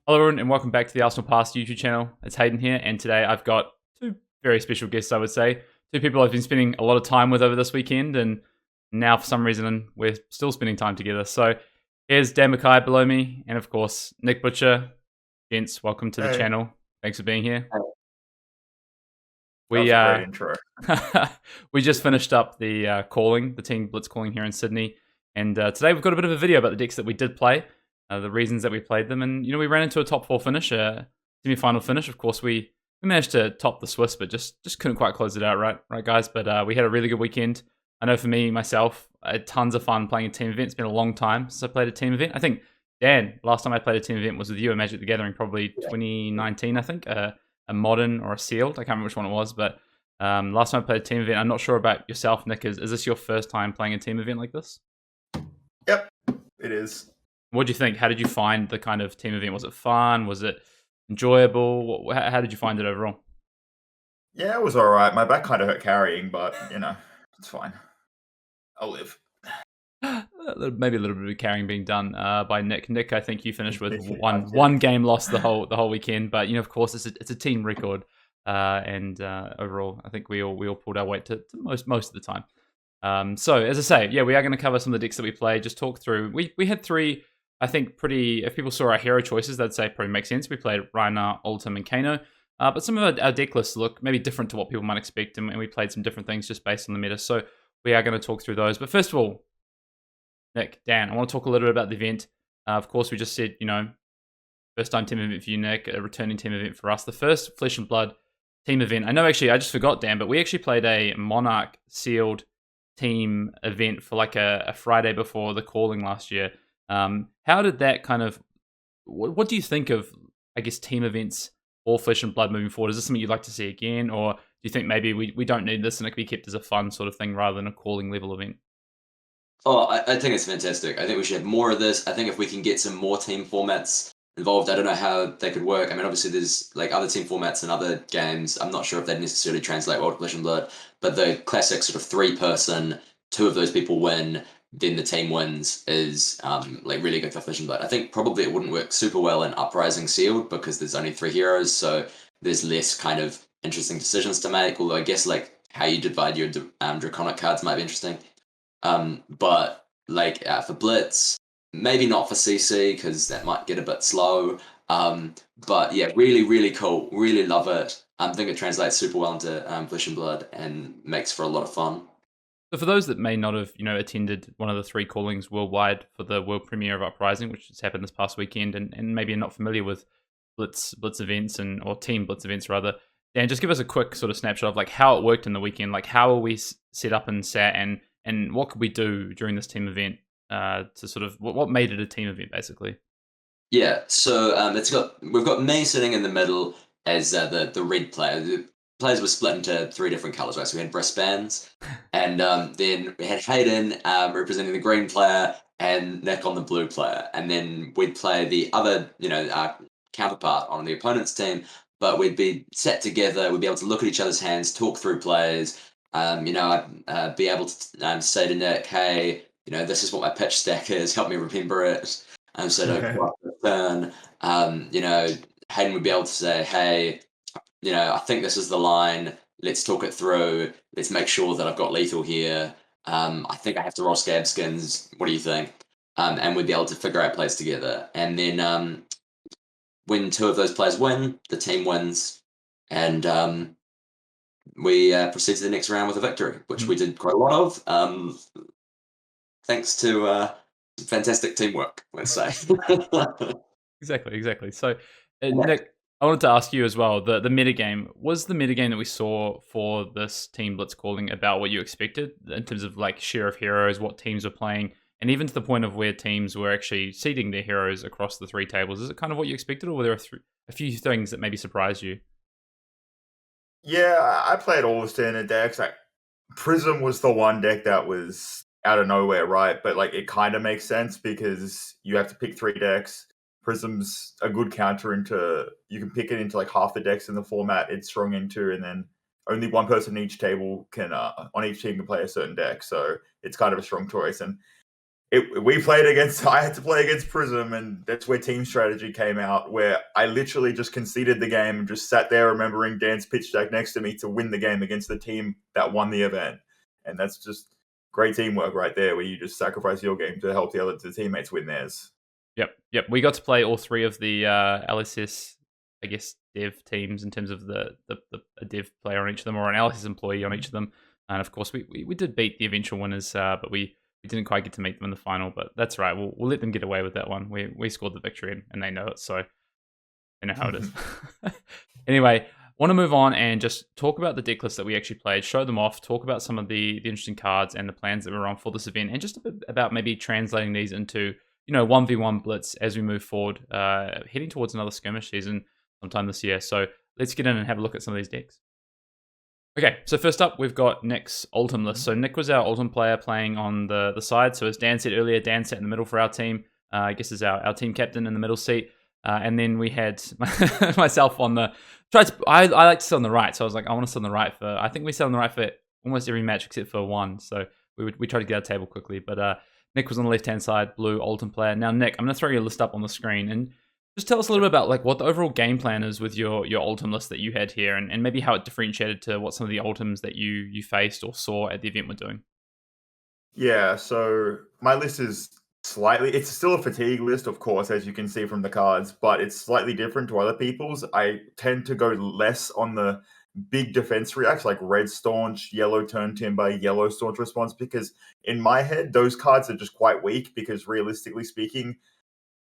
Hello everyone and welcome back to the Arsenal Past YouTube channel. It's Hayden here, and today I've got two very special guests, I would say. Two people I've been spending a lot of time with over this weekend, and now for some reason we're still spending time together. So here's Dan McKay below me, and of course Nick Butcher. Gents, welcome to the Hey, channel. Thanks for being here. that We was a great intro. we just finished up the calling, the team Blitz calling here in Sydney, and today we've got a bit of a video about the decks that we did play. The reasons that we played them, and we ran into a top 4 finish, semi-final finish. Of course, we managed to top the Swiss, but just couldn't quite close it out, right, guys. But we had a really good weekend. I know for me myself, I had tons of fun playing a team event. It's been a long time since I played a team event. I think Dan, last time I played a team event was with you at Magic the Gathering, probably 2019. I think a modern or a sealed. I can't remember which one it was, but last time I played a team event. I'm not sure about yourself, Nick. Is this your first time playing a team event like this? Yep, it is. What do you think? How did you find the kind of team event? Was it fun? Was it enjoyable? How did you find it overall? Yeah, it was all right. My back kind of hurt carrying, but it's fine. I'll live. Maybe a little bit of carrying being done by Nick. Nick, I think you finished with one game lost the whole weekend, but of course it's a team record, and overall I think we all pulled our weight to most of the time. So as I say, yeah, we are going to cover some of the decks that we played. Just talk through. We had three. I think if people saw our hero choices, they'd say probably makes sense. We played Rhinar, Oldhim, and Kano. But some of our deck lists look maybe different to what people might expect, and we played some different things just based on the meta. So we are going to talk through those. But first of all, Nick, Dan, I want to talk a little bit about the event. Of course, we just said, first time team event for you, Nick, a returning team event for us. The first Flesh and Blood team event. I know, actually, I just forgot, Dan, but we actually played a Monarch sealed team event for like a Friday before the calling last year. How did that kind of, what do you think of, I guess, team events or Flesh and Blood moving forward? Is this something you'd like to see again, or do you think maybe we don't need this and it can be kept as a fun sort of thing rather than a calling level event? Oh, I think it's fantastic. I think we should have more of this. I think if we can get some more team formats involved, I don't know how they could work. I mean, obviously there's like other team formats in other games. I'm not sure if they'd necessarily translate well to Flesh and Blood, but the classic sort of 3-person, 2 of those people win, then the team wins is like really good for Flesh and Blood. I think probably it wouldn't work super well in Uprising Sealed because there's only 3 heroes, so there's less kind of interesting decisions to make. Although I guess like how you divide your Draconic cards might be interesting. But like for Blitz, maybe not for CC because that might get a bit slow. But yeah, really, really cool. Really love it. I think it translates super well into Flesh and Blood and makes for a lot of fun. So for those that may not have, attended one of the 3 callings worldwide for the world premiere of Uprising, which has happened this past weekend, and maybe are not familiar with Blitz events or Team Blitz events rather, Dan, just give us a quick sort of snapshot of like how it worked in the weekend. Like how are we set up and sat, and what could we do during this team event to sort of what made it a team event basically? Yeah, so we've got me sitting in the middle as the red player. The players were split into 3 different colors, right? So we had wristbands, and then we had Hayden representing the green player and Nick on the blue player, and then we'd play the other counterpart on the opponent's team. But we'd be sat together. We'd be able to look at each other's hands, talk through plays. I'd be able to say to Nick, "Hey, this is what my pitch stack is. Help me remember it." So to go up the turn, Hayden would be able to say, "Hey, I think this is the line. Let's talk it through. Let's make sure that I've got lethal here. I think I have to roll scab skins. What do you think?" And we'd be able to figure out plays together. And then when 2 of those players win, the team wins, and we proceed to the next round with a victory, which we did quite a lot of, thanks to fantastic teamwork, let's say. Exactly. So, Nick, I wanted to ask you as well, the metagame, was the metagame that we saw for this Team Blitz calling about what you expected in terms of like share of heroes, what teams were playing, and even to the point of where teams were actually seeding their heroes across the 3 tables? Is it kind of what you expected, or were there a few things that maybe surprised you? Yeah, I played all the standard decks. Like Prism was the one deck that was out of nowhere, right? But like it kind of makes sense because you have to pick 3 decks. Prism's a good counter into, you can pick it into like half the decks in the format it's strong into, and then only one person on each table on each team can play a certain deck. So it's kind of a strong choice. And I had to play against Prism, and that's where team strategy came out, where I literally just conceded the game and just sat there remembering Dan's pitch deck next to me to win the game against the team that won the event. And that's just great teamwork right there, where you just sacrifice your game to help the teammates win theirs. Yep. We got to play all three of the LSS, I guess, dev teams in terms of a dev player on each of them or an LSS employee on each of them. And of course, we did beat the eventual winners, but we didn't quite get to meet them in the final. But that's right. We'll let them get away with that one. We scored the victory and they know it, so they know how it is. Anyway, want to move on and just talk about the deck list that we actually played, show them off, talk about some of the interesting cards and the plans that were on for this event, and just a bit about maybe translating these into 1v1 Blitz as we move forward, heading towards another skirmish season sometime this year. So let's get in and have a look at some of these decks. Okay, so first up, we've got Nick's Oldhim list. So Nick was our Oldhim player playing on the side. So as Dan said earlier, Dan sat in the middle for our team. I guess is our team captain in the middle seat. And then we had myself on the... I like to sit on the right, so I was like, I want to sit on the right for... I think we sat on the right for almost every match except for one. So we tried to get our table quickly. But Nick was on the left-hand side, blue Oldhim player. Now, Nick, I'm going to throw your list up on the screen and just tell us a little bit about like what the overall game plan is with your Oldhim list that you had here, and maybe how it differentiated to what some of the Oldhims that you faced or saw at the event were doing. Yeah, so my list is it's still a fatigue list, of course, as you can see from the cards, but it's slightly different to other people's. I tend to go less on the big defense reacts like red staunch, yellow turn timber, yellow staunch response, because in my head, those cards are just quite weak because realistically speaking,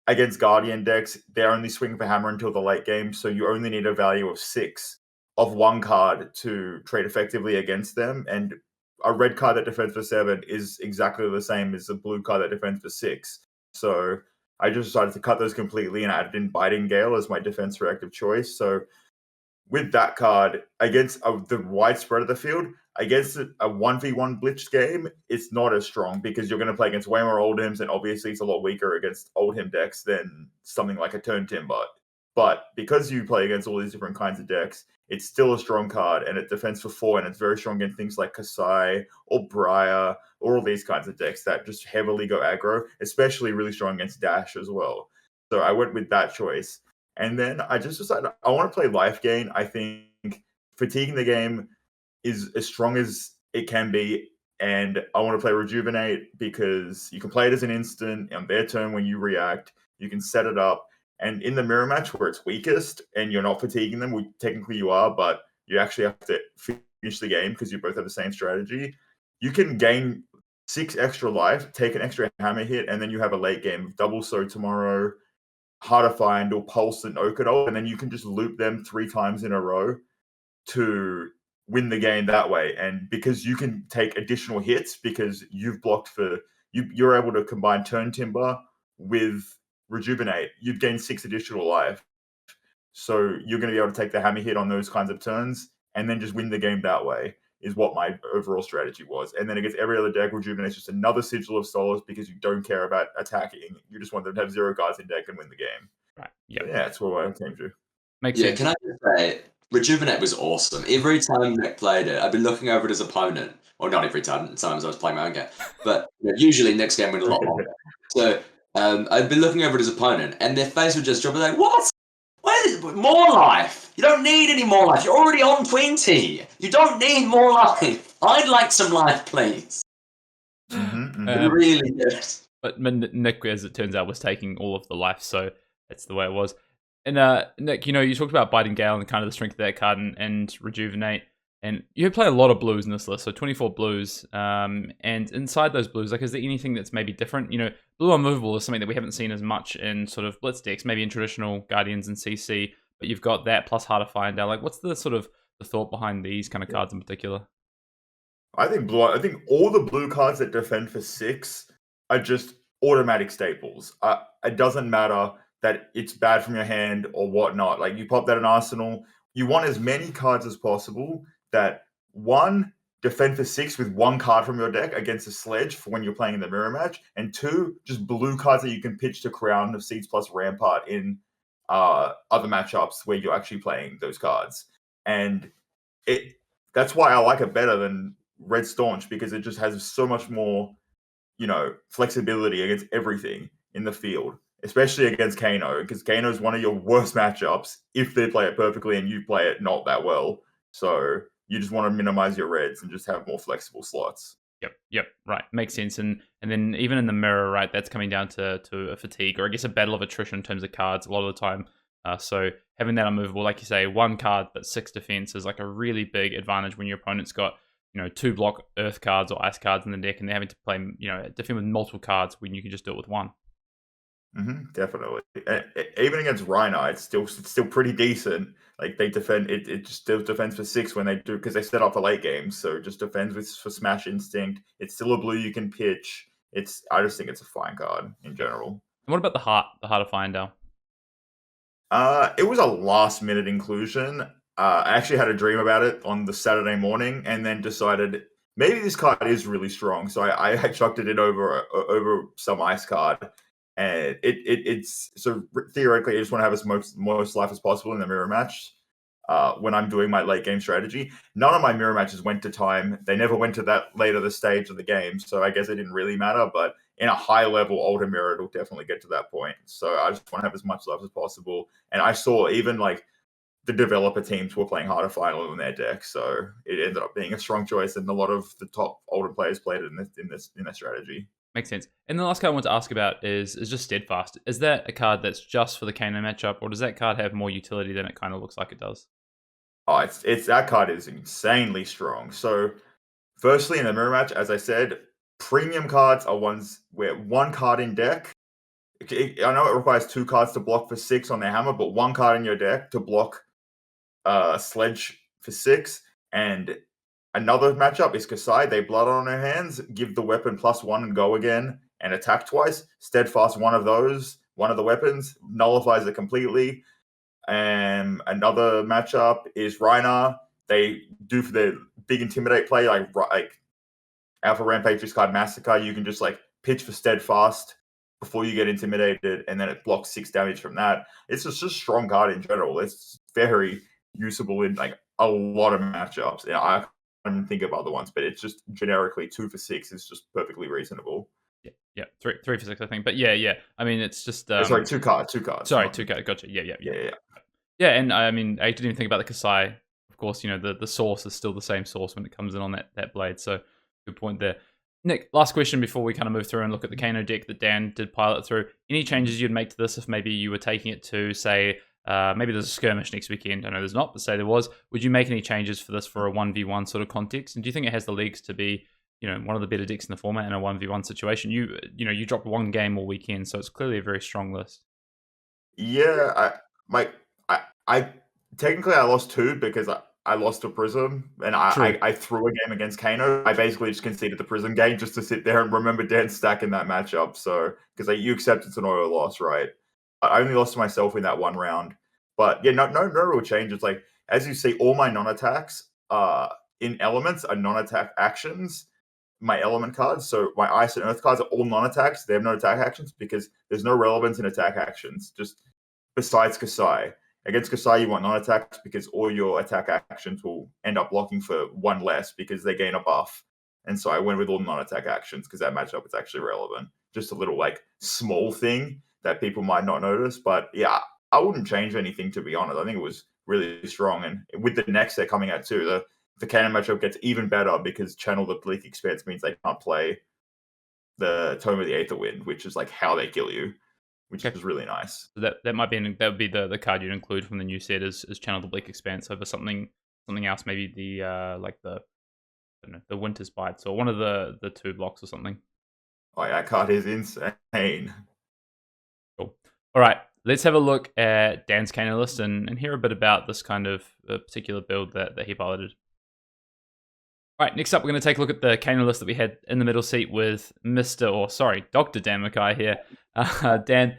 against Guardian decks, they're only swinging for hammer until the late game, so you only need a value of 6 of one card to trade effectively against them, and a red card that defends for 7 is exactly the same as a blue card that defends for 6. So I just decided to cut those completely and added in Biting Gale as my defense reactive choice. So with that card, against the wide spread of the field, against a 1v1 Blitz game, it's not as strong because you're going to play against way more Oldhims, and obviously it's a lot weaker against Oldhim decks than something like a Turn Timber. But because you play against all these different kinds of decks, it's still a strong card, and it defends for 4, and it's very strong against things like Kasai or Briar or all these kinds of decks that just heavily go aggro, especially really strong against Dash as well. So I went with that choice. And then I just decided I want to play Life Gain. I think fatiguing the game is as strong as it can be, and I want to play Rejuvenate because you can play it as an instant on their turn when you react. You can set it up, and in the mirror match where it's weakest and you're not fatiguing them, technically you are, but you actually have to finish the game because you both have the same strategy. You can gain 6 extra life, take an extra hammer hit, and then you have a late game. Double So tomorrow, Hard to Find, or Pulse and Okadol, and then you can just loop them 3 times in a row to win the game that way. And because you can take additional hits because you've blocked for you're able to combine Turn Timber with Rejuvenate, you've gained 6 additional life. So you're going to be able to take the hammer hit on those kinds of turns and then just win the game that way, is what my overall strategy was. And then against every other deck, Rejuvenate's just another Sigil of Solace because you don't care about attacking. You just want them to have 0 cards in deck and win the game. Right. Yep. So yeah, that's what I came to. Makes sense. Can I just say, Rejuvenate was awesome. Every time Nick played it, I've been looking over at his opponent. Or not every time, sometimes I was playing my own game. But usually Nick's game went a lot longer. So I'd been looking over at his opponent, and their face would just drop like, what? More life? You don't need any more life. You're already on 20. You don't need more life. I'd like some life, please. Really good. But Nick, as it turns out, was taking all of the life, so that's the way it was. And Nick, you talked about Biting Gale and kind of the strength of that card and Rejuvenate. And you play a lot of blues in this list, so 24 blues. And inside those blues, is there anything that's maybe different? Blue Unmovable is something that we haven't seen as much in sort of Blitz decks, maybe in traditional Guardians and CC, but you've got that plus Hard to Find out. What's the sort of the thought behind these kind of cards in particular? I think all the blue cards that defend for 6 are just automatic staples. It doesn't matter that it's bad from your hand or whatnot. You pop that in Arsenal, you want as many cards as possible that, 1, defend for 6 with 1 card from your deck against a sledge for when you're playing in the mirror match, and 2, just blue cards that you can pitch to Crown of Seeds plus Rampart in other matchups where you're actually playing those cards. And that's why I like it better than Red Staunch, because it just has so much more. flexibility against everything in the field, especially against Kano, because Kano is one of your worst matchups if they play it perfectly and you play it not that well. So you just want to minimize your reds and just have more flexible slots. Yep, right. Makes sense. And then even in the mirror, right, that's coming down to a fatigue, or I guess a battle of attrition in terms of cards a lot of the time. So having that unmovable, like you say, 1 card but 6 defense is like a really big advantage when your opponent's got 2 block earth cards or ice cards in the deck, and they're having to play defend with multiple cards when you can just do it with 1. Definitely. Even against Rhinar, it's still pretty decent. Like they defend it just still defends for 6 when they do, because they set up for late games. So it just defends for Smash Instinct. It's still a blue you can pitch. I just think it's a fine card in general. And what about the Heart of Fyendal? It was a last minute inclusion. I actually had a dream about it on the Saturday morning, and then decided maybe this card is really strong. So I chucked it in over some ice card. And it's so theoretically, I just want to have as most life as possible in the mirror match. When I'm doing my late game strategy, none of my mirror matches went to time. They never went to that late of the stage of the game, so I guess it didn't really matter. But in a high level Oldhim mirror, it'll definitely get to that point. So I just want to have as much life as possible. And I saw even like the developer teams were playing harder final in their deck, so it ended up being a strong choice, and a lot of the top Oldhim players played it in their strategy. Makes sense. And the last card I want to ask about is just Steadfast. Is that a card that's just for the Kano matchup, or does that card have more utility than it kind of looks like it does? Oh, it's that card is insanely strong. So, firstly, in the mirror match, as I said, premium cards are ones where 1 card in deck. I know it requires 2 cards to block for 6 on their hammer, but 1 card in your deck to block Sledge for 6, and another matchup is Kasai. They blood on her hands, give the weapon +1 and go again, and attack twice. Steadfast, one of the weapons, nullifies it completely. Another matchup is Rhinar. They do for their big intimidate play, like Alpha Rampage discard Massacre. You can just like pitch for Steadfast before you get intimidated, and then it blocks 6 damage from that. It's just a strong card in general. It's very usable in like a lot of matchups. I can't even think of other ones, but it's just generically 2 for 6 is just perfectly reasonable. Yeah, 3 for 6, I think. But yeah. I mean, it's just sorry, 2 cards. Sorry, 2 cards. Gotcha. Yeah. Yeah, and I mean, I didn't even think about the Kasai. Of course, the source is still the same source when it comes in on that blade. So good point there. Nick, last question before we kind of move through and look at the Kano deck that Dan did pilot through. Any changes you'd make to this if maybe you were taking it to, say, maybe there's a skirmish next weekend? I know there's not, but say there was. Would you make any changes for this for a 1v1 sort of context? And do you think it has the legs to be, one of the better decks in the format in a 1v1 situation? You dropped 1 game all weekend, so it's clearly a very strong list. Yeah, I technically I lost 2 because I lost to Prism, and I threw a game against Kano. I basically just conceded the Prism game just to sit there and remember Dan's stack in that matchup. So because you accept it's an auto loss, right? I only lost to myself in that 1 round. But yeah, no real changes. Like as you see, all my non-attacks in elements are non-attack actions. My element cards, so my ice and earth cards are all non-attacks. They have no attack actions because there's no relevance in attack actions. Just besides Kasai. Against Kasai, you want non-attacks because all your attack actions will end up blocking for 1 less because they gain a buff. And so I went with all non-attack actions because that matchup is actually relevant. Just a little like small thing that people might not notice. But yeah, I wouldn't change anything, to be honest. I think it was really strong. And with the next set coming out too, the Kano matchup gets even better because Channel the Bleak Expanse means they can't play the Tome of the Aether Wind, which is like how they kill you, which is really nice. So that would be the card you'd include from the new set is Channel the Bleak Expanse over something else, maybe the Winter's Bites or one of the 2 blocks or something. Oh, that card is insane. Cool. All right, let's have a look at Dan's Kano list and hear a bit about this kind of particular build that he piloted. All right, next up, we're going to take a look at the Kano list that we had in the middle seat with Dr. Dan McKay here. Dan,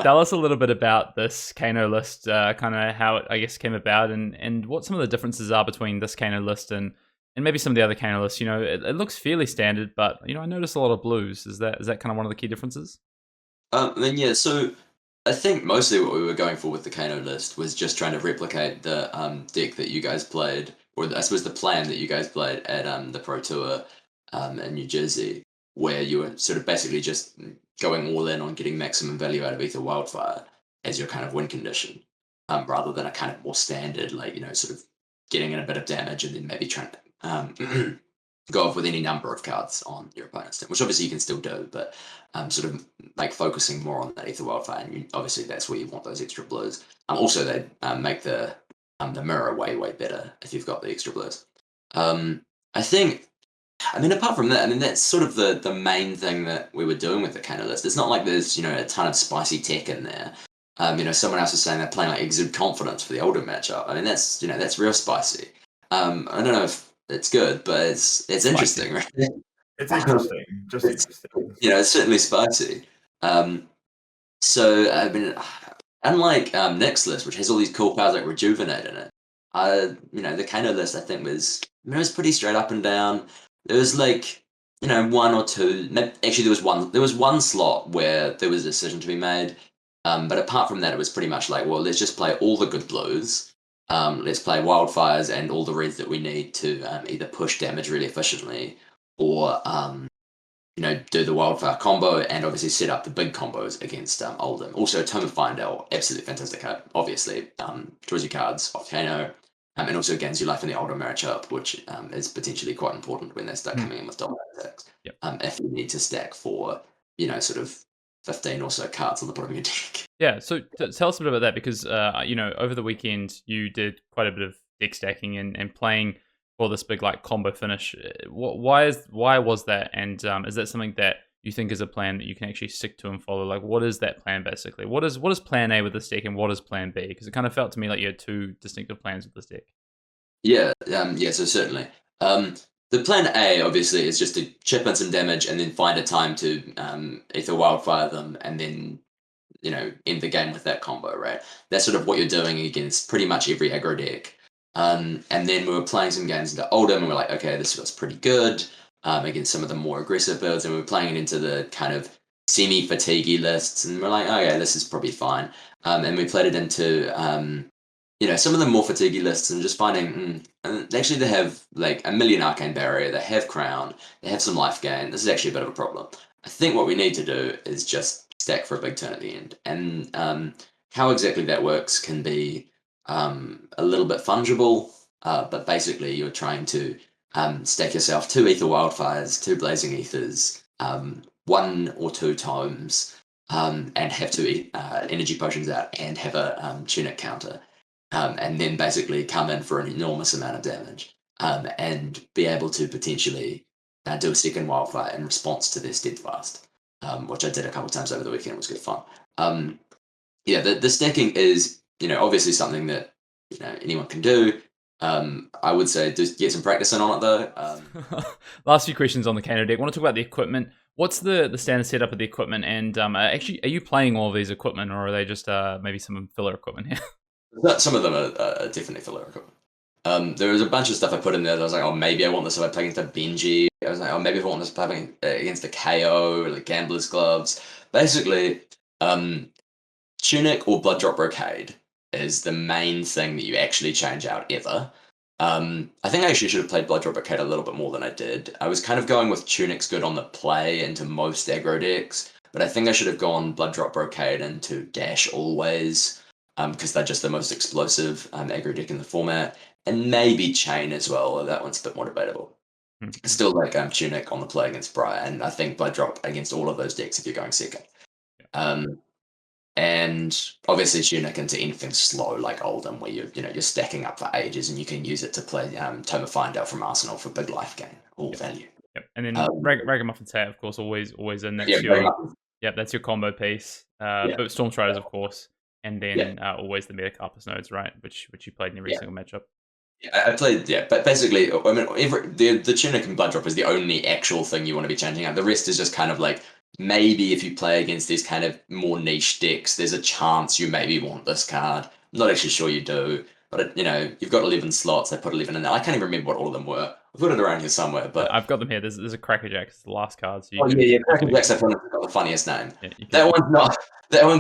tell us a little bit about this Kano list, kind of how it, I guess, came about and what some of the differences are between this Kano list and maybe some of the other Kano lists. It looks fairly standard, but, I noticed a lot of blues. Is that kind of one of the key differences? So I think mostly what we were going for with the Kano list was just trying to replicate the deck that you guys played, or I suppose the plan that you guys played at the Pro Tour in New Jersey. where you were sort of basically just going all in on getting maximum value out of Ether Wildfire as your kind of win condition, rather than a kind of more standard, like, sort of getting in a bit of damage and then maybe trying to go off with any number of cards on your opponent's team, which obviously you can still do, but sort of like focusing more on that Ether Wildfire, and obviously that's where you want those extra blues. Also, they make the mirror way better if you've got the extra blues. I think, apart from that, that's sort of the main thing that we were doing with the Kano list. It's not like there's, a ton of spicy tech in there. Someone else is saying they're playing like Exude Confidence for the Oldhim matchup. That's real spicy. I don't know if it's good, but it's interesting, right? It's interesting. Interesting. It's certainly spicy. Unlike Nick's list, which has all these cool powers like Rejuvenate in it, the Kano list I think was pretty straight up and down. There was like, one or two. Actually, there was one slot where there was a decision to be made. But apart from that, it was pretty much like, well, let's just play all the good blues. Let's play wildfires and all the reds that we need to either push damage really efficiently or do the wildfire combo and obviously set up the big combos against Oldhim. Also, Tome of Findale, absolutely fantastic card. Obviously, draws you cards off Kano, and also gains you life in the Oldhim matchup, which is potentially quite important when they start coming in with dominant attacks. Yep. If you need to stack for, sort of 15 or so cards on the bottom of your deck. Yeah, so tell us a bit about that, because over the weekend you did quite a bit of deck stacking and playing for this big like combo finish. Why was that, and is that something that you think is a plan that you can actually stick to and follow? Like, what is that plan basically? What is plan A with this deck, and what is plan B? Because it kind of felt to me like you had two distinctive plans with this deck. Yeah, so certainly. The plan A, obviously, is just to chip in some damage and then find a time to Ether Wildfire them and then, end the game with that combo, right? That's sort of what you're doing against pretty much every aggro deck. And then we were playing some games into Oldhim and we're like, okay, this feels pretty good against some of the more aggressive builds. And we were playing it into the kind of semi-fatiguey lists and we're like, okay, this is probably fine. And we played it into... some of the more fatiguey lists and just finding, and actually they have like a million arcane barrier, they have crown, they have some life gain. This is actually a bit of a problem. I think what we need to do is just stack for a big turn at the end. And how exactly that works can be a little bit fungible, but basically you're trying to stack yourself 2 Ether Wildfires, 2 Blazing Ethers, 1 or 2 Tomes, and have 2 energy potions out and have a tunic counter. And then basically come in for an enormous amount of damage and be able to potentially do a second wildfire in response to their steadfast, which I did a couple of times over the weekend. It was good fun. The stacking is, obviously something that anyone can do. I would say just get some practice in on it though. Last few questions on the Kano deck. I want to talk about the equipment. What's the standard setup of the equipment? And actually, are you playing all of these equipment, or are they just maybe some filler equipment here? Some of them are definitely filler equipment. There was a bunch of stuff I put in there that I was like, oh, maybe I want this if I play against a Benji. I was like, oh, maybe if I want this playing against a KO or the Gambler's Gloves. Basically, Tunic or Blood Drop Brocade is the main thing that you actually change out ever. I think I actually should have played Blood Drop Brocade a little bit more than I did. I was kind of going with Tunic's good on the play into most aggro decks, but I think I should have gone Blood Drop Brocade into Dash Always. Because they're just the most explosive aggro deck in the format, and maybe Chain as well, although that one's a bit more debatable. Still like Tunic on the play against Briar, and I think Blood Drop against all of those decks if you're going second. And obviously Tunic into anything slow like Oldhim, where you're stacking up for ages, and you can use it to play Tome of Findale from Arsenal for big life gain or value. Yep. And then Ragamuffin Tat, of course, always in. That's that's your combo piece. But Storm Striders, of course. And then always the Metacarpus nodes, right? Which you played in every single matchup. Yeah, I played. Yeah, but basically, the Tunic and Blood Drop is the only actual thing you want to be changing out. The rest is just kind of like maybe if you play against these kind of more niche decks, there's a chance you maybe want this card. I'm not actually sure you do, but you've got 11 slots. I put 11 in there. I can't even remember what all of them were. I've got it around here somewhere, but I've got them here. There's a Crackerjack. It's the last card. So you oh can, yeah, Crackerjack's got the funniest name. Yeah, you That can, one's not. That one,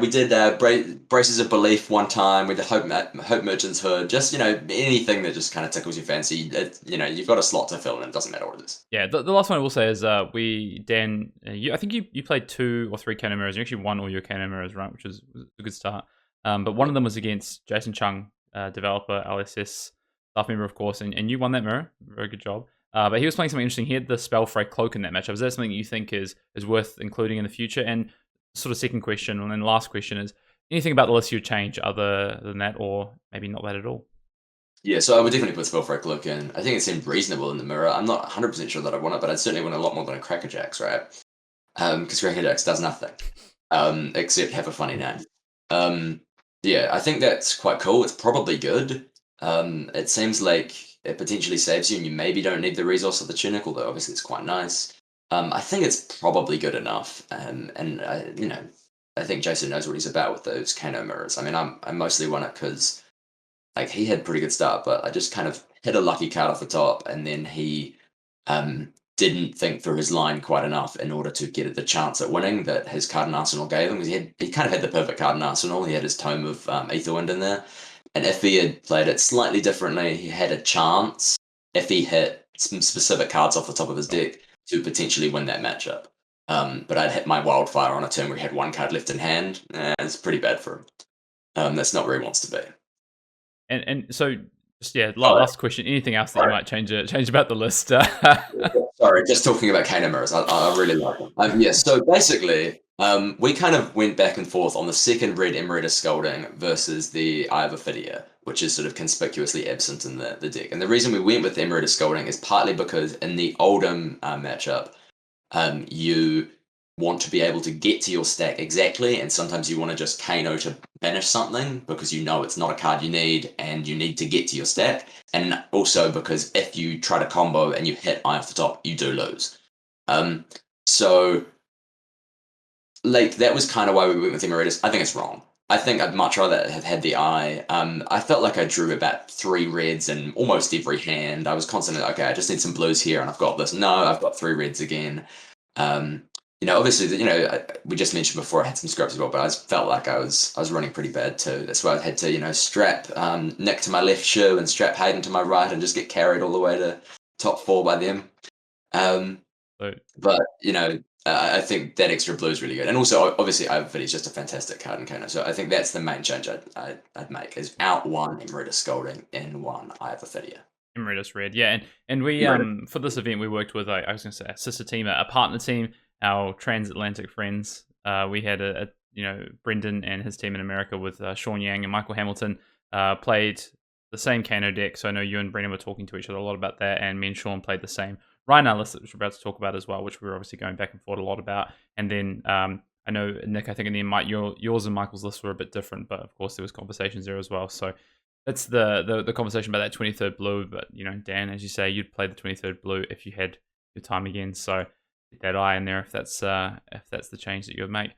we did Braces of Belief one time with the Hope Merchant's Hood. Just anything that just kind of tickles your fancy. You've got a slot to fill, and it doesn't matter what it is. yeah. The last one I will say is Dan. I think you played 2 or 3 Kano mirrors. You actually won all your Kano mirrors, right? Which was a good start. But one of them was against Jason Chung, developer, LSS staff member, of course, and you won that mirror. Very good job. But he was playing something interesting. He had the Spellfray Cloak in that matchup. Is that something that you think is worth including in the future? And sort of second question, and then the last question is, anything about the list you'd change other than that, or maybe not that at all? Yeah, so I would definitely put Spellfray Cloak in. I think it seemed reasonable in the mirror. I'm not 100% sure that I want it, but I'd certainly want a lot more than a Crackerjacks, right? Because Crackerjacks does nothing except have a funny name. Yeah, I think that's quite cool. It's probably good. It seems like it potentially saves you, and you maybe don't need the resource of the tunic, although obviously it's quite nice. I think it's probably good enough, and I think Jason knows what he's about with those Kano mirrors. I mean, I mostly won it because like he had pretty good start, but I just kind of hit a lucky card off the top, and then he didn't think through his line quite enough in order to get the chance at winning that his card in Arsenal gave him. Because he kind of had the perfect card in Arsenal. He had his Tome of Aetherwind in there, and if he had played it slightly differently, he had a chance if he hit some specific cards off the top of his deck to potentially win that matchup. But I'd hit my Wildfire on a turn where he had 1 card left in hand. It's pretty bad for him. That's not where he wants to be. And so, just last question. Anything else that you might change about the list? Sorry, just talking about Kano mirrors. I really like them. Yeah, so basically, we kind of went back and forth on the second red Emerita Scolding versus the Eye of Ophidia, which is sort of conspicuously absent in the deck. And the reason we went with Emerita Scolding is partly because in the Oldhim matchup, you want to be able to get to your stack exactly, and sometimes you want to just Kano to banish something because you know it's not a card you need and you need to get to your stack, and also because if you try to combo and you hit Eye off the top, you do lose. So like that was kind of why we went with Emeritus. I think it's wrong. I think I'd much rather have had the Eye. I felt like I drew about 3 reds in almost every hand. I was constantly, okay, I just need some blues here and I've got this. No, I've got 3 reds again. Obviously, we just mentioned before I had some scraps as well, but I felt like I was running pretty bad too. That's why I had to, strap Nick to my left shoe and strap Hayden to my right and just get carried all the way to top 4 by them. But, I think that extra blue is really good. And also, obviously, Eye of Ophidia is just a fantastic card in Kano. So I think that's the main change I'd make, is out 1 Emerita Scolding, in 1 Eye of Ophidia. Emeritus Red, yeah. And we, for this event, we worked with, I was going to say, a sister team, a partner team, our transatlantic friends. We had Brendan and his team in America with Sean Yang and Michael Hamilton played the same Kano deck. So I know you and Brendan were talking to each other a lot about that, and me and Sean played the same Rhinar list that we're about to talk about as well, which we were obviously going back and forth a lot about. And then I know, Nick, I think in the end, yours and Michael's lists were a bit different, but of course there was conversations there as well. So that's the conversation about that 23rd blue. But, Dan, as you say, you'd play the 23rd blue if you had your time again. So get that Eye in there if that's the change that you would make.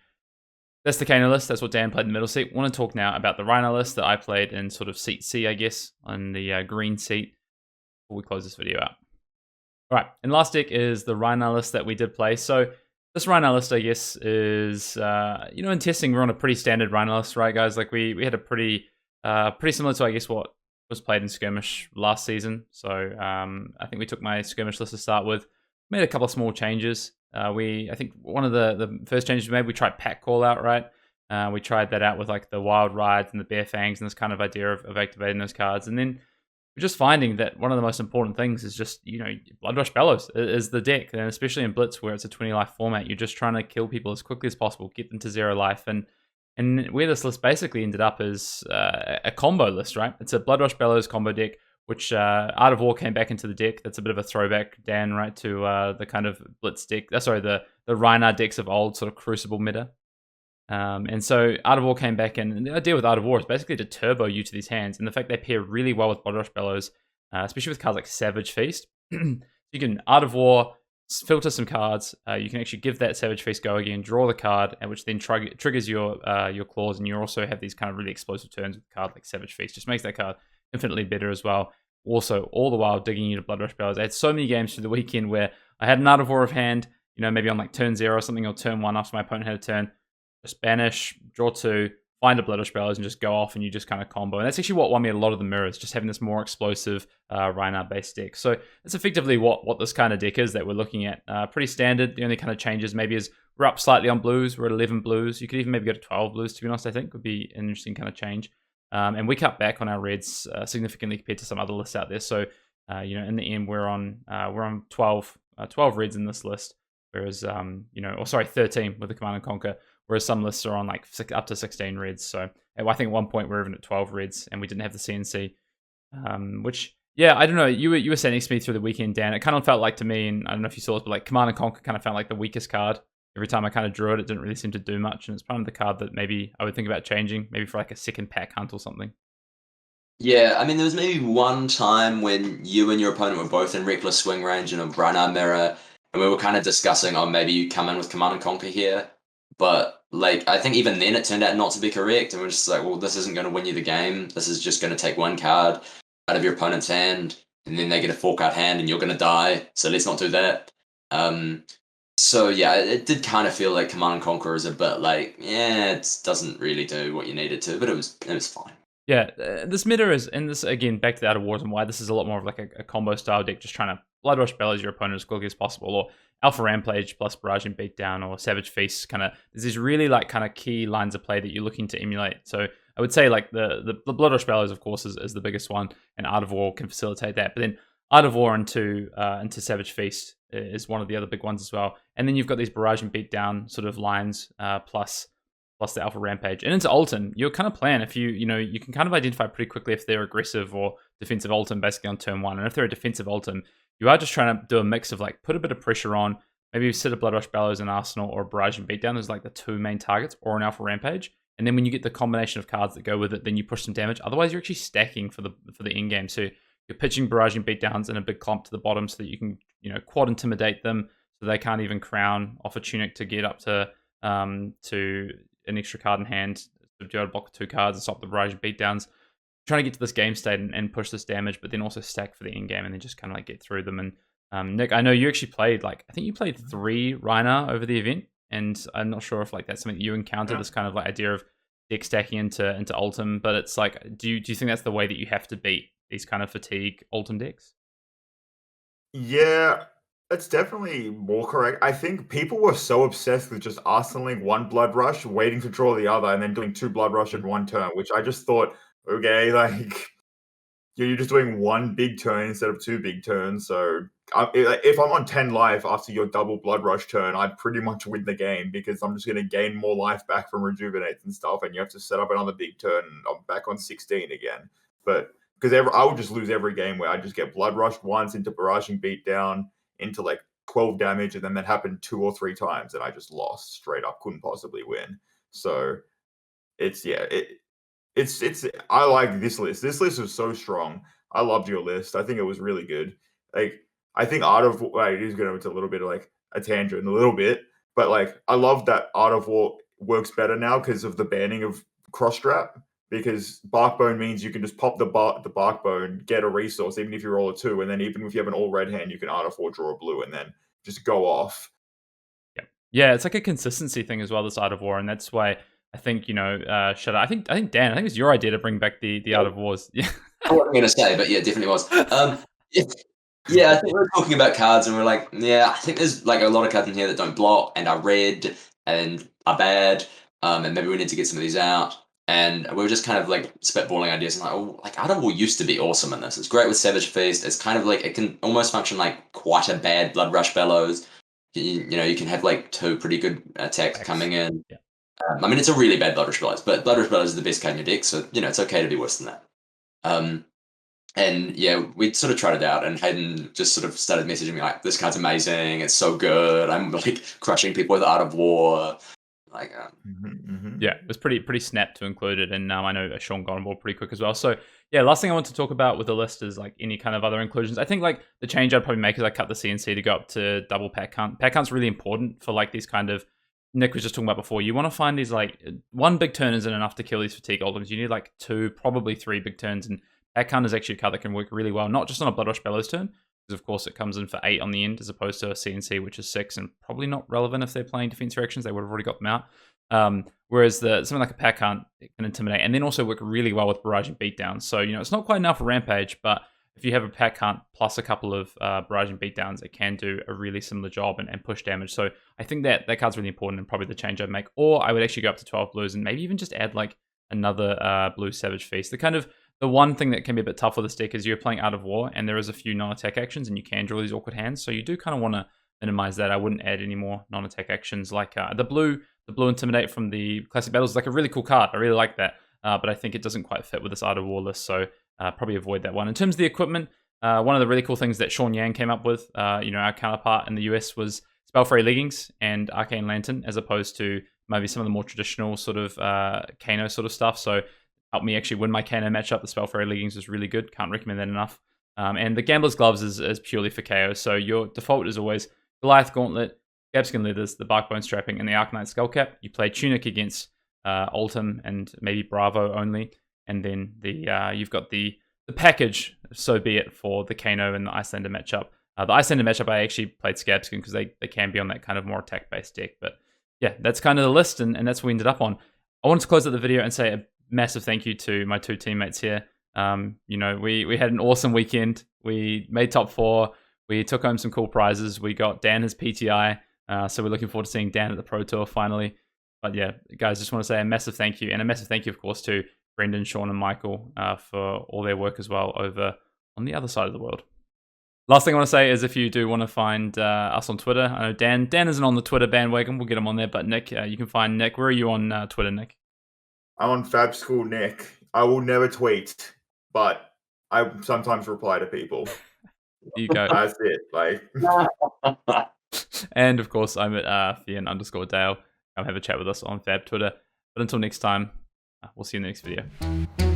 That's the Kano list. That's what Dan played in the middle seat. I want to talk now about the Rhinar list that I played in sort of seat C, I guess, on the green seat before we close this video out. All right, and last deck is the Rhinar list that we did play. So this Rhinar list, I guess, is, in testing, we're on a pretty standard Rhinar list, right, guys? Like, we had a pretty similar to, I guess, what was played in Skirmish last season. So I think we took my Skirmish list to start with, made a couple of small changes. I think one of the first changes we made, we tried Pack Call Out, right? We tried that out with, like, the Wild Rides and the Bare Fangs and this kind of idea of activating those cards. And then we're just finding that one of the most important things is just, Bloodrush Bellows is the deck. And especially in Blitz, where it's a 20 life format, you're just trying to kill people as quickly as possible, get them to 0 life. And where this list basically ended up is a combo list, right? It's a Bloodrush Bellows combo deck, which Art of War came back into the deck. That's a bit of a throwback, Dan, right, to the kind of Blitz deck. The Rhinar decks of old sort of Crucible meta. And so Art of War came back in, and the idea with Art of War is basically to turbo you to these hands. And the fact they pair really well with Bloodrush Bellows, especially with cards like Savage Feast. You can Art of War, filter some cards. You can actually give that Savage Feast go again, draw the card, which then triggers your claws. And you also have these kind of really explosive turns with a card like Savage Feast. Just makes that card infinitely better as well. also all the while digging into Blood Rush Bellows. I had so many games through the weekend where I had an Art of War of hand, maybe on like turn 0 or something, or turn 1 after my opponent had a turn, just banish, draw 2, find a Blood Rush Bellows and just go off and you just kind of combo. And that's actually what won me a lot of the mirrors, just having this more explosive Rhinar based deck. So it's effectively what this kind of deck is that we're looking at. Pretty standard. The only kind of changes maybe is we're up slightly on blues. We're at 11 blues. You could even maybe go to 12 blues, to be honest, I think would be an interesting kind of change. And we cut back on our reds significantly compared to some other lists out there. So, in the end, we're on 12 reds in this list, whereas, 13 with the Command and Conquer, whereas some lists are on like up to 16 reds. So I think at one point we were even at 12 reds and we didn't have the CNC, which, yeah, I don't know. You were saying next to me through the weekend, Dan. It kind of felt like to me, and I don't know if you saw it, but like Command and Conquer kind of felt like the weakest card. Every time I kind of drew it, it didn't really seem to do much. And it's kind of the card that maybe I would think about changing, maybe for like a second pack hunt or something. Yeah, I mean, there was maybe one time when you and your opponent were both in Reckless Swing range and a Rhinar mirror, and we were kind of discussing, maybe you come in with Command and Conquer here. But, like, I think even then it turned out not to be correct. And we're just like, well, this isn't going to win you the game. This is just going to take one card out of your opponent's hand, and then they get a 4-card hand and you're going to die. So let's not do that. So yeah, it did kind of feel like Command and Conquer is a bit like, it doesn't really do what you need it to, but it was fine. Yeah, this meta is, and this again back to the Outer Wars and why this is a lot more of like a combo style deck, just trying to Blood Rush Bellows your opponent as quickly as possible, or Alpha Rampage plus Barrage and Beatdown, or Savage Feast. Kind of, there's these really like kind of key lines of play that you're looking to emulate. So I would say like the Blood Rush Bellows, of course, is the biggest one, and Art of War can facilitate that. But then Art of War into Savage Feast is one of the other big ones as well. And then you've got these Barrage and Beatdown sort of lines, plus the Alpha Rampage. And into Oldhim, you're kind of plan if you can kind of identify pretty quickly if they're aggressive or defensive Oldhim basically on turn 1. And if they're a defensive Oldhim, you are just trying to do a mix of like put a bit of pressure on, maybe you sit a Blood Rush Bellows in Arsenal or a Barrage and Beatdown. There's like the 2 main targets, or an Alpha Rampage. And then when you get the combination of cards that go with it, then you push some damage. Otherwise, you're actually stacking for the end game. So you're pitching Barrage and Beatdowns in a big clump to the bottom so that you can, quad intimidate them so they can't even crown off a tunic to get up to an extra card in hand, to be able to block 2 cards and stop the Barrage and Beatdowns. Trying to get to this game state and push this damage, but then also stack for the end game and then just kind of like get through them. And Nick, I know you actually played I think you played 3 Rhinar over the event, and I'm not sure if like that's something you encountered, this kind of like idea of deck stacking into Oldhim, but it's like, do you think that's the way that you have to beat these kind of fatigue Oldhim decks? Yeah, that's definitely more correct. I think people were so obsessed with just arsenaling 1 Blood Rush, waiting to draw the other, and then doing 2 Blood Rush in 1 turn, which I just thought, okay, like, you're just doing 1 big turn instead of 2 big turns. So if I'm on 10 life after your double Blood Rush turn, I pretty much win the game, because I'm just going to gain more life back from Rejuvenates and stuff, and you have to set up another big turn, and I'm back on 16 again. But because I would just lose every game where I just get Blood Rushed once into Barraging Beatdown into like 12 damage, and then that happened 2 or 3 times, and I just lost straight up, couldn't possibly win. So it's I like this list. This list was so strong. I loved your list. I think it was really good. Like, I think Art of War, it is going into a little bit of like a tangent, a little bit, but like I love that Art of War works better now because of the banning of cross strap. Because Barkbone means you can just pop the Barkbone, get a resource, even if you roll a 2, and then even if you have an all red hand, you can Art of War draw a blue and then just go off. Yeah, it's like a consistency thing as well, this Art of War, and that's why I think I think Dan, I think it was your idea to bring back the Art of Wars. Yeah, I wasn't going to say, but yeah, definitely was. Yeah, I think we were talking about cards, and we're like, I think there's like a lot of cards in here that don't block and are red and are bad, and maybe we need to get some of these out. And we were just kind of like spitballing ideas and like Art of War used to be awesome in this. It's great with Savage Feast. It's kind of like, it can almost function like quite a bad Blood Rush Bellows. You can have like 2 pretty good attacks coming in. Yeah. I mean, it's a really bad Blood Rush Bellows, but Blood Rush Bellows is the best card in your deck, so it's okay to be worse than that. And yeah, we sort of tried it out, and Hayden just sort of started messaging me like, "This card's amazing. It's so good. I'm like crushing people with Art of War." Like, yeah, it was pretty snap to include it, and I know Sean got on board pretty quick as well. So yeah, last thing I want to talk about with the list is like any kind of other inclusions. I think like the change I'd probably make is I cut the CNC to go up to double pack hunt. Pack hunt's really important for like these kind of, Nick was just talking about before. You want to find these like 1 big turn isn't enough to kill these fatigue Oldhims. You need like 2, probably 3 big turns, and Pack Count is actually a card that can work really well, not just on a Blood Rush Bellows turn, because of course it comes in for 8 on the end, as opposed to a CNC, which is 6, and probably not relevant if they're playing defense reactions. They would have already got them out. Whereas something like a Pack Count, it can intimidate, and then also work really well with Barraging Beatdowns. So, it's not quite enough for Rampage, but if you have a Pack Count plus a couple of Barraging Beatdowns, it can do a really similar job and push damage. So I think that card's really important and probably the change I'd make. Or I would actually go up to 12 blues and maybe even just add like another blue Savage Feast. The one thing that can be a bit tough with this deck is you're playing Out of War, and there is a few non-attack actions, and you can draw these awkward hands. So you do kind of want to minimize that. I wouldn't add any more non-attack actions. Like the blue Intimidate from the Classic Battles is like a really cool card. I really like that. But I think it doesn't quite fit with this Out of War list, so probably avoid that one. In terms of the equipment, one of the really cool things that Sean Yang came up with, our counterpart in the US, was Spellfairy Leggings and Arcane Lantern, as opposed to maybe some of the more traditional sort of Kano sort of stuff. So helped me actually win my Kano matchup. The Spellfairy Leggings was really good. Can't recommend that enough. And the Gambler's Gloves is purely for KO. So your default is always Goliath Gauntlet, Scabskin Leathers, the Barkbone Strapping, and the Arcanite Skullcap. You play Tunic against Oldhim and maybe Bravo only. And then you've got the package, so be it, for the Kano and the Icelander matchup. The Icelander matchup, I actually played Scabskin because they can be on that kind of more attack-based deck. But yeah, that's kind of the list, and that's what we ended up on. I wanted to close out the video and say a massive thank you to my 2 teammates here. We had an awesome weekend. We made top 4. We took home some cool prizes. We got Dan his PTI, so we're looking forward to seeing Dan at the Pro Tour finally. But yeah, guys, just want to say a massive thank you, and a massive thank you, of course, to Brendan, Sean, and Michael for all their work as well over on the other side of the world. Last thing I want to say is if you do want to find us on Twitter, I know Dan isn't on the Twitter bandwagon. We'll get him on there, but Nick, you can find Nick. Where are you on Twitter, Nick? I'm on Fab School Nick. I will never tweet, but I sometimes reply to people. There you go. That's it. And of course, I'm at Fian_Dale. Come have a chat with us on Fab Twitter. But until next time, we'll see you in the next video.